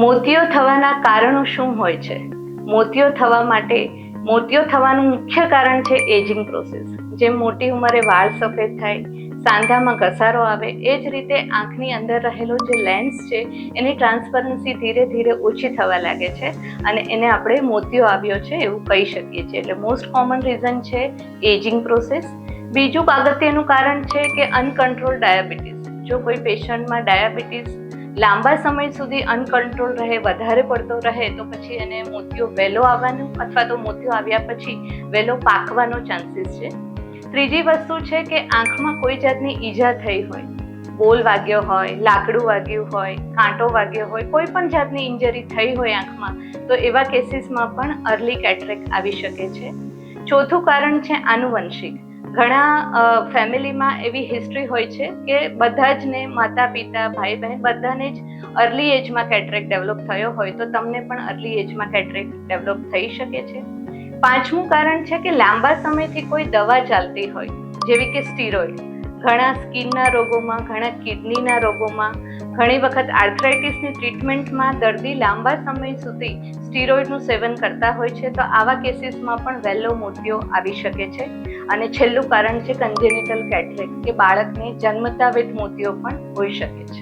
મોતિયો થવાના કારણો શું હોય છે? મોતિયો થવાનું મુખ્ય કારણ છે એજિંગ પ્રોસેસ. જેમ મોટી ઉંમરે વાળ સફેદ થાય, સાંધામાં ઘસારો આવે, એ જ રીતે આંખની અંદર રહેલો જે લેન્સ છે એની ટ્રાન્સપરન્સી ધીરે ધીરે ઓછી થવા લાગે છે અને એને આપણે મોતિયો આવ્યો છે એવું કહી શકીએ છીએ. એટલે મોસ્ટ કોમન રીઝન છે એજિંગ પ્રોસેસ. બીજું અગત્યનું કારણ છે કે અનકન્ટ્રોલ ડાયાબિટીસ. જો કોઈ પેશન્ટમાં ડાયાબિટીસ લાંબા સમય સુધી અનકન્ટ્રોલ રહે, વધારે પડતો રહે, તો પછી એને મોતિયો વહેલો આવવાનું અથવા તો મોતિયો આવ્યા પછી વહેલો પાકવાનો ચાન્સીસ છે. ત્રીજી વસ્તુ છે કે આંખમાં કોઈ જાતની ઈજા થઈ હોય, બોલ વાગ્યો હોય, લાકડું વાગ્યું હોય, કાંટો વાગ્યો હોય, કોઈ પણ જાતની ઇન્જરી થઈ હોય આંખમાં, તો એવા કેસીસમાં પણ અર્લી કેટરેક્ટ આવી શકે છે. ચોથું કારણ છે આનુવંશિક. ઘણા ફેમિલીમાં એવી હિસ્ટ્રી હોય છે કે બધા જ ને, માતા પિતા, ભાઈ બહેન બધાને જ અર્લી એજમાં કેટરેક્ટ ડેવલપ થયો હોય, તો તમને પણ અર્લી એજમાં કેટરેક્ટ ડેવલપ થઈ શકે છે. પાંચમું કારણ છે કે લાંબા સમયથી કોઈ દવા ચાલતી હોય, જેવી કે સ્ટીરોઇડ. ઘણા સ્કિનના રોગોમાં, ઘણા કિડનીના રોગોમાં, ઘણી વખત આર્થરાઇટિસની ટ્રીટમેન્ટમાં દર્દી લાંબા સમય સુધી સ્ટીરોઇડનું સેવન કરતા હોય છે, તો આવા કેસીસમાં પણ વહેલો મોતિયો આવી શકે છે. અને છેલ્લું કારણ છે કન્જેનિટલ કેટરેક્ટ, કે બાળકને જન્મતા વિથ મોતિયો પણ હોઈ શકે છે.